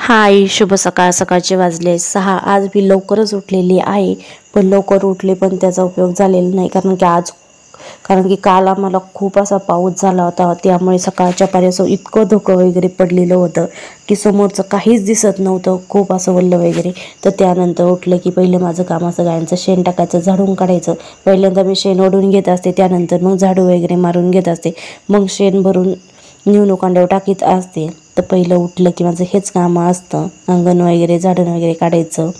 हाय, शुभ सकाळ. सकाळचे वाजले 6. आज मी लवकरच उठलेली आहे, पण लवकर उठले पण त्याचा उपयोग झालेला नाही. कारण की काल आम्हाला खूप असा पाऊस झाला होता, त्यामुळे सकाळच्या पारी असं इतकं धुकं वगैरे पडलेलं होतं की समोरचं काहीच दिसत नव्हतं, खूप असं वल्ल वगैरे. तर त्यानंतर उठलं की पहिलं माझं काम असं गायांचं शेण टाकायचं, झाडून काढायचं. पहिल्यांदा मी शेण ओढून घेत असते, त्यानंतर मग झाडू वगैरे मारून घेत असते, मग शेण भरून नेऊन उकांड्यावर टाकीत असते. तर पहिलं उठलं की माझं हेच काम असतं, अंगण वगैरे झाडून वगैरे काढायचं.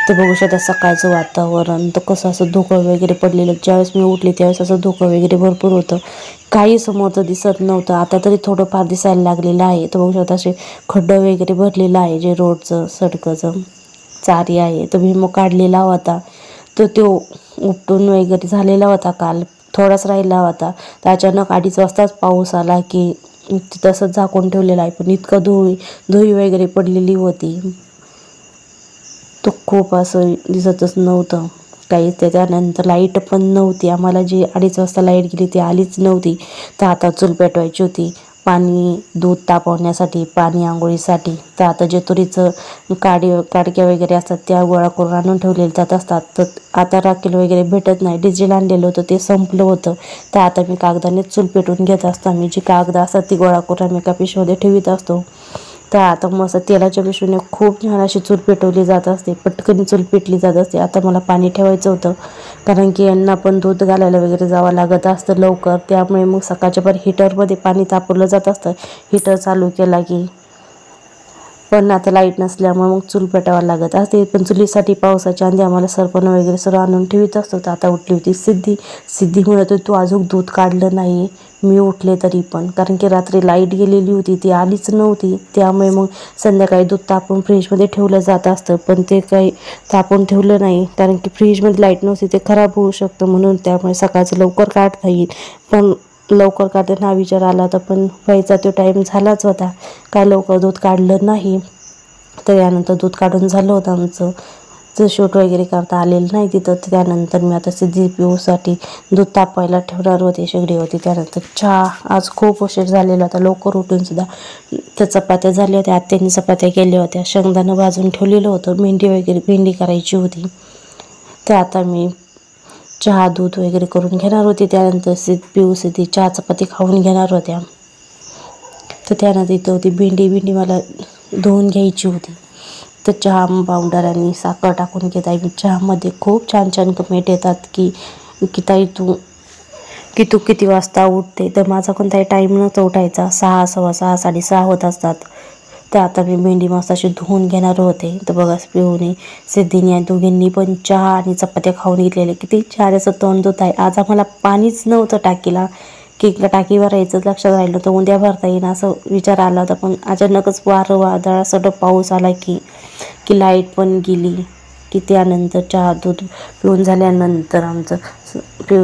तर बघू शकता सकाळचं वातावरण तर कसं असं धुकं वगैरे पडलेलं. ज्यावेळेस मी उठले त्यावेळेस असं धुकं वगैरे भरपूर होतं, काही समोरचं दिसत नव्हतं. आता तरी थोडंफार दिसायला लागलेलं आहे. तर बघू शकता असे खड्डं वगैरे भरलेलं आहे, जे रोडचं सडकचं चारी आहे. तर भुईमूग काढलेला होता, तर तो उपटून वगैरे झालेला होता, काल थोडाच राहिला होता. तर अचानक 2:30 वाजताच पाऊस आला की तसंच झाकून ठेवलेलं आहे, पण इतकं धुई वगैरे पडलेली होती, तो खूप असं दिसतच नव्हतं काहीच. त्यानंतर लाईट पण नव्हती आम्हाला, जी 2:30 वाजता लाईट गेली ती आलीच नव्हती. तर आता चूल पेटवायची होती, पाणी दूध तापवण्यासाठी, पाणी आंघोळीसाठी. तर आता जे तुरीचं काडक्या वगैरे असतात त्या गोळा करून आणून ठेवलेले जात असतात. तर आता राखेल वगैरे भेटत नाही, डिझेल आणलेलं होतं ते संपलं होतं. तर आता मी कागदाने चूल पेटवून घेत असतो. आम्ही जी कागद असतात ती गोळा करून आम्ही एका पिशवीमध्ये ठेवीत असतो. तर आता मस्त तेलाच्या पिशवीने खूप छान अशी चूल पेटवली जात असते, पटकन चूल पेटली जात असते. आता मला पाणी ठेवायचं होतं, कारण की यांना पण दूध घालायला वगैरे जावं लागत असतं लवकर. त्यामुळे मग सकाळच्या पर हिटरमध्ये पाणी तापवलं जात असतं, हिटर चालू केला की. पण आता लाईट नसल्यामुळे मग चूल पेटावं लागत असते. पण चुलीसाठी पावसाच्या आधी आम्हाला सरपण वगैरे सर्व आणून ठेवीत असतो. तर आता उठली होती सिद्धी म्हणत होती तू अजून दूध काढलं नाही. मी उठले तरी पण, कारण की रात्री लाईट गेलेली होती, ती आलीच नव्हती. त्यामुळे मग संध्याकाळी दूध तापवून फ्रीजमध्ये ठेवलं जात असतं, पण ते काही तापवून ठेवलं नाही, कारण की फ्रीजमध्ये लाईट नव्हती, ते खराब होऊ शकतं म्हणून. त्यामुळे सकाळचं लवकर काढता येईल, पण लवकर काढताना हा विचार आला होता, पण व्हायचा तो टाईम झालाच होता, काय लवकर दूध काढलं नाही. तर यानंतर दूध काढून झालं होतं आमचं, तर शूट वगैरे करता आलेलं नाही तिथं. त्यानंतर मी आता सिद्धी पिऊसाठी दूध तापवायला ठेवणार होते, शेगडी होती. त्यानंतर चहा, आज खूप उशीर झालेला होता, लवकर उठून सुद्धा. तर चपात्या झाल्या होत्या, आत्याने चपात्या केल्या होत्या, शेंगदाणं भाजून ठेवलेलं होतं, भेंडी करायची होती. तर आता मी चहा दूध वगैरे करून घेणार होते. त्यानंतर सिद्धी चहा चपाती खाऊन घेणार होत्या. तर त्यानंतर इथं होती भेंडी मला धुवून घ्यायची होती. तर चहा पावडर आणि साखर टाकून घेत आहे मी. चहामध्ये खूप छान छान कमेंट येतात की ताई तू किती वाजता उठते. तर माझा कोणताही टाईम नव्हता उठायचा, 6, 6:15, 6:30 होत असतात. तर आता मी भेंडी मस्त अशी धुवून घेणार होते. तर बघा पिऊने सिद्धीने दोघींनी पण चहा आणि चपात्या खाऊन घेतलेले, किती छान असं तोंड धुत आहे. आज आम्हाला पाणीच नव्हतं टाकीला, की टाकी भरायचं लक्षात राहिलं तर उद्या भरता येईल असं विचार आला होता. पण अचानकच वादळ असं पाऊस आला की लाईट पण गेली. की त्यानंतर चहा दूध पिऊन झाल्यानंतर आमचं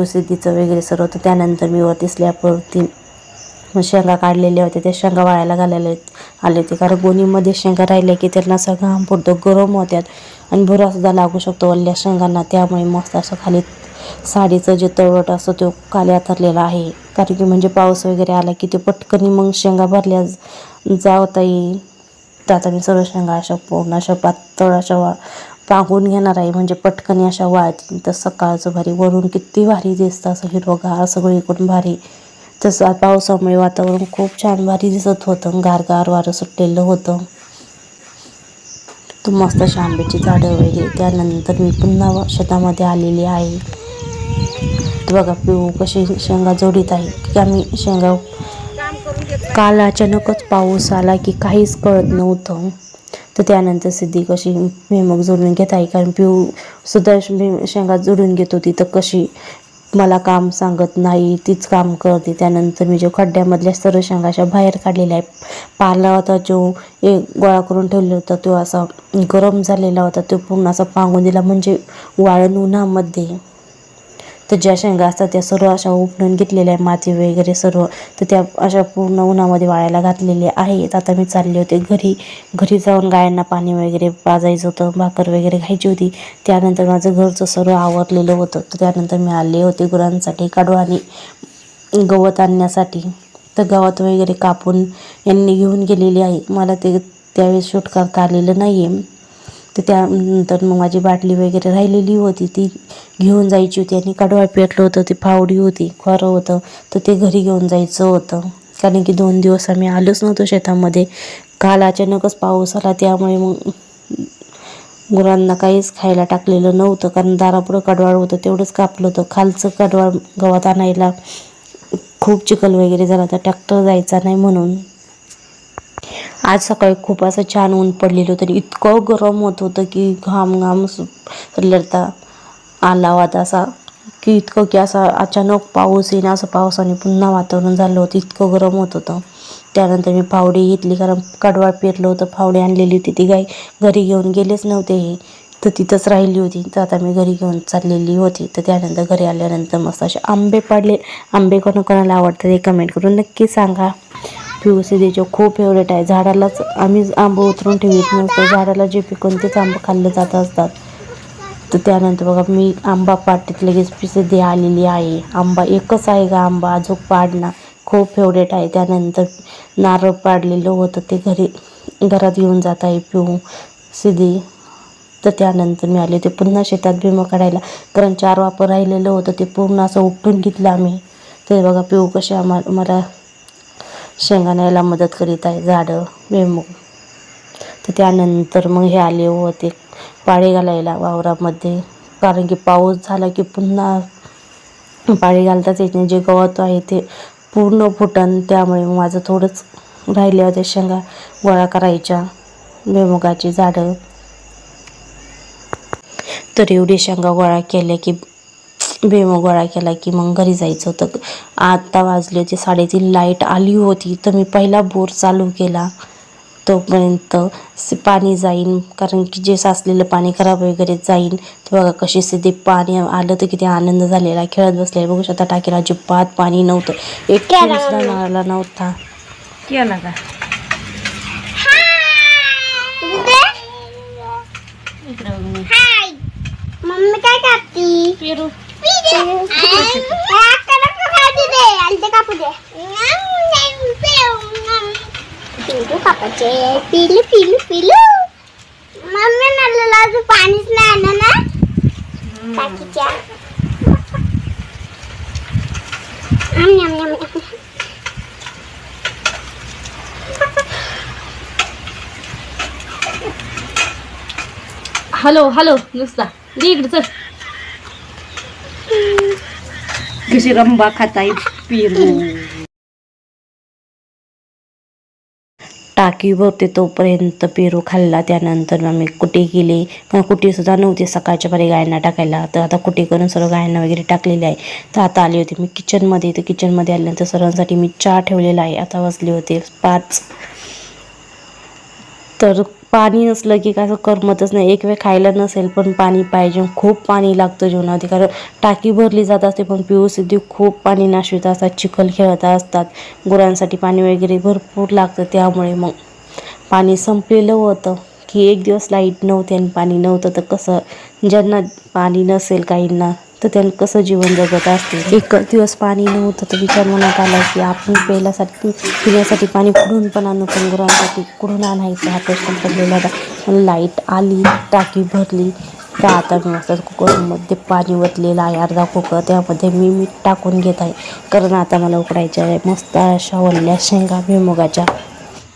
सिद्धीचं वगैरे सर्व होतं. त्यानंतर मी वरती स्लॅबवरती शेंगा काढलेल्या होत्या, त्या शेंगा वाळायला घालायला आले होते, कारण गोणीमध्ये शेंगा राहिल्या की त्यांना असं घाम फुटतो, गरम होत्यात आणि भुरासुद्धा लागू शकतो वल्ल्या शेंगांना. त्यामुळे मस्त असं खाली साडीचं जे तळवट असतं तो खाली आथरलेला आहे, कारण की म्हणजे पाऊस वगैरे आला की ते पटकन मग शेंगा भरल्या जावता येईल. तर आता मी सर्व शेंगा अशा पूर्ण अशा पातळ अशा पांगून घेणार आहे, म्हणजे पटकन अशा वाळतील. तर सकाळचं भारी वरून किती भारी दिसतं, असं हिरवगार सगळीकडून भारी. तसं पावसामुळे वातावरण खूप छान भारी दिसत होतं, गारगार वारं सुटलेलं होतं. तर मस्त अशी आंब्याची झाडं वगैरे. त्यानंतर मी पुन्हा शेतामध्ये आलेली आहे. तर बघा पिऊ कशी शेंगा जोडीत आहे, की आम्ही शेंगा काल अचानकच पाऊस आला की काहीच कळत नव्हतं. तर त्यानंतर सिद्धी कशी भुईमूग जोडून घेत आहे, कारण पिऊ सुद्धा शेंगा जोडून घेत होती, तर कशी मला काम सांगत नाही, तीच काम करते. त्यानंतर मी जो खड्ड्यामधल्या सर्व शेंगा अशा बाहेर काढलेल्या आहे, पाला होता जो एक गोळा करून ठेवलेला होता, तो असा गरम झालेला होता, तो पूर्ण असा पांगून दिला, म्हणजे वाळण उन्हामध्ये. तर ज्या शेंगा असतात त्या सर्व अशा उपटून घेतलेल्या आहे, माती वगैरे सर्व. तर त्या अशा पूर्ण उन्हामध्ये वाळायला घातलेल्या आहेत. आता मी चालले होते घरी जाऊन गायांना पाणी वगैरे पाजायचं होतं, भाकर वगैरे खायची होती. त्यानंतर माझं घरचं सर्व आवरलेलं होतं. तर त्यानंतर मी आले होते गुरांसाठी काढू आणि गवत आणण्यासाठी. तर गवत वगैरे कापून यांनी घेऊन गेलेली आहे. मला ते त्यावेळेस शूट करता आलेलं नाही आहे. तर त्यानंतर मग माझी बाटली वगैरे राहिलेली होती ती घेऊन जायची होती आणि कडवाळ पेटलं होतं, ती फावडी होती, खोरं होतं, तर ते घरी घेऊन जायचं होतं. कारण की 2 दिवस आम्ही आलोच नव्हतो शेतामध्ये. काल अचानकच पाऊस आला त्यामुळे मग गुरांना काहीच खायला टाकलेलं नव्हतं, कारण दारापुढं कडवाळ होतं तेवढंच कापलं होतं. खालचं कडवाळ गवत आणायला खूप चिखल वगैरे झाला तर ट्रॅक्टर जायचा नाही म्हणून. आज सकाळी खूप असं छान ऊन पडलेलं होतं, इतकं गरम होत होतं की घाम सुटलेला आला होता असा, की इतकं की असा अचानक पाऊस येईन असं पावसाने पुन्हा वातावरण झालं होतं, इतकं गरम होत होतं. त्यानंतर मी फावडी घेतली, कारण कडवाळ पेरलं होतं, फावडी आणलेली होती ती घरी घेऊन गेलेच नव्हते हे, तर तिथंच राहिली होती. तर आता मी घरी घेऊन चाललेली होती. तर त्यानंतर घरी आल्यानंतर मस्त असे आंबे पाडले. आंबे कोणाकोणाला आवडतात हे कमेंट करून नक्की सांगा. पिऊसीचे खूप फेवरेट आहे. झाडालाच आम्ही आंबं उतरून ठेवीत नसतो, झाडाला जे पिकून तेच आंबं खाल्लं जात असतात. तर त्यानंतर बघा मी आंबा पाडते, लगेच पिसदी आलेली आहे. आंबा एकच आहे का आंबा अजून पाडणं खूप फेवरेट आहे. त्यानंतर नारळ पाडलेलं होतं ते घरात येऊन जात आहे पिऊ सिद्धी. तर त्यानंतर मी आले ते पुन्हा शेतात भुईमूग काढायला, कारण 4 वापर राहिलेलं होतं ते पूर्ण असं उपटून घेतलं आम्ही. ते बघा पिऊ कशी मला शेंगाण्याला मदत करीत आहे झाडं भुईमूग. तर त्यानंतर मग हे आले होते पाळी घालायला वावरामध्ये, कारण की पाऊस झाला की पुन्हा पाळी घालताच येत नाही, जे गवत आहे ते पूर्ण फुटन. त्यामुळे मग माझं थोडंच राहिले होते शेंगा गोळा करायच्या भुईमुगाची झाडं. तर एवढी शेंगा गोळा केल्या की भुईमूग गोळा केला की मग घरी जायचं होतं. आता वाजले होते 3:30, लाईट आली होती. तर मी पहिला बोर चालू केला, तोपर्यंत पाणी जाईन, कारण की जे साचलेलं पाणी खराब वगैरे जाईन. तर बघा कशी सिद्धी पाणी आलं तर किती आनंद झालेला, खेळत बसले. बघू शकता टाकीला अजिबात पाणी नव्हतं, एक थेंब सुद्धा नळाला नव्हता. केला का मम्मी काय करती? पेरू कापू दे. पिलू कापाचे, पिलू पिलू पिलू. मम्मी नळाला अजून पाणीच नाही आलं ना टाकीच्या. हॅलो हॅलो नुसता दे इकडे चल. कशी रंबा खाताय पेरू. टाकी भरते तोपर्यंत पेरू खाल्ला. त्यानंतर आम्ही कुटी केली, पण कुटीसुद्धा नव्हती सकाळच्या पारी गायांना टाकायला. तर आता कुटी करून सर्व गायांना वगैरे टाकलेली आहे. तर आता आले होते मी किचनमध्ये. तर किचनमध्ये आल्यानंतर सर्वांसाठी मी चहा ठेवलेला आहे. आता वाजले होते 5. तर पाणी नसलं की काय करमतच नाही. एक वेळ खायला नसेल पण पाणी पाहिजे, खूप पाणी लागतं जेवणामध्ये, कारण टाकी भरली जात असते. पण पिऊ सिद्धी खूप पाणी नाशवित असतात, चिखल खेळत असतात, गुरांसाठी पाणी वगैरे भरपूर लागतं. त्यामुळे मग पाणी संपलेलं होतं की एक दिवस लाईट नव्हती आणि पाणी नव्हतं, तर कसं ज्यांना पाणी नसेल काहींना तर त्यांना कसं जीवन जगत असते. एकच दिवस पाणी नव्हतं तर विचार मनात आला की आपण पिण्यासाठी पाणी कुठून पण आणू, पण गुरांसाठी कुठून आणायचं हा प्रश्न पडलेला होता. लाईट आली, टाकी भरली. तर आता मी मस्त कुकरमध्ये पाणी ओतलेलं आहे अर्धा कुकर, त्यामध्ये मी मीठ टाकून घेत आहे, कारण आता मला उकडायच्या आहे मस्त अशा ओल्या शेंगा भुईमुगाच्या.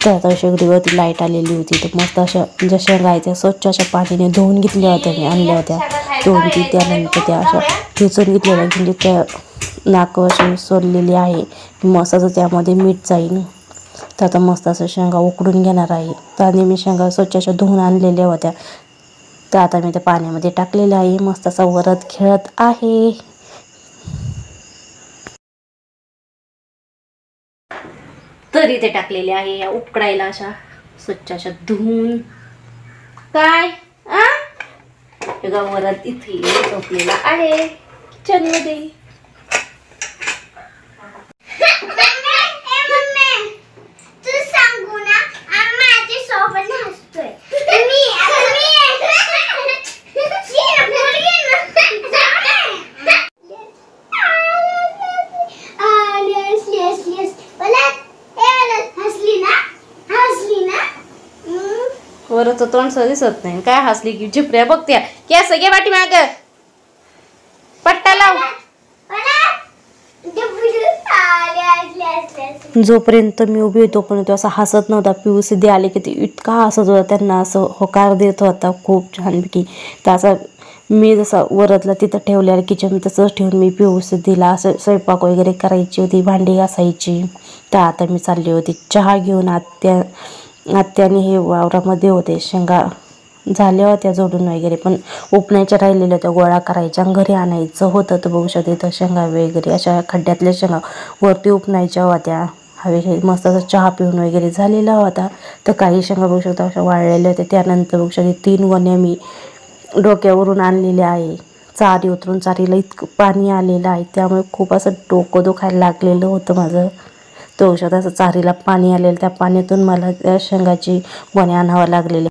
तर आता शेगडीवरती लाईट आलेली होती, तर मस्त अशा ज्या शेंगा आहेत त्या स्वच्छ अशा पाणीने धुवून घेतल्या होत्या, मी आणल्या होत्या 2-3. त्यानंतर त्या अशा ठेचून घेतलेल्या, म्हणजे त्या नाकं अशी सोडलेली आहे, मस्त असं त्यामध्ये मीठ जाईल. तर आता मस्त असं शेंगा उकडून घेणार आहे. तर आणि मी शेंगा स्वच्छ अशा धुवून आणलेल्या होत्या. तर आता मी त्या पाण्यामध्ये टाकलेलं आहे, मस्त असा वरत खेळत आहे. तर इथे टाकलेले आहे या उकडायला अशा स्वच्छ अशा धुवून. काय वरत इथे झोपलेला आहे किचनमध्ये. तू सांगू ना माझ्या सोबत हसतोय. हसली ना वरचं तोंडसं दिसत नाही. काय हसली की झिपऱ्या बघत्या केस घे पाठी माग पट्टा लाव. जोपर्यंत मी उभी होतो पण तो असा हसत नव्हता. पिऊ सिद्धे आले की ते इतका हसत होता, त्यांना असं होकार देत होता खूप छानपैकी. तर असं मी जसा वरतला तिथं ठेवलेलं किचन तसंच ठेवून मी पिऊ सिद्धीला असं स्वयंपाक वगैरे करायची होती, भांडी घासायची. तर आता मी चालली होती चहा घेऊन. आत्याने हे वावरामध्ये होते, शेंगा झाल्या होत्या जोडून वगैरे, पण उपण्याच्या राहिलेल्या त्या गोळा करायच्या घरी आणायचं होतं. तर बघू शकते तर शेंगा वगैरे अशा खड्ड्यातल्या शेंगा वरती उपणायच्या होत्या. हवे मस्त असं चहा पिऊन वगैरे झालेला होता. तर काही शेंगा बघू शकता अशा वाळलेल्या होत्या. त्यानंतर बघू शकते 3 गोण्या मी डोक्यावरून आणलेल्या आहे. चारी उतरून चारीला इतकं पाणी आलेलं आहे, त्यामुळे खूप असं डोकं दुखायला लागलेलं होतं माझं. तो औषध असं चारीला पाणी आलेलं, त्या पाण्यातून मला त्या शेंगाची गोण्या आणावं लागलेल्या.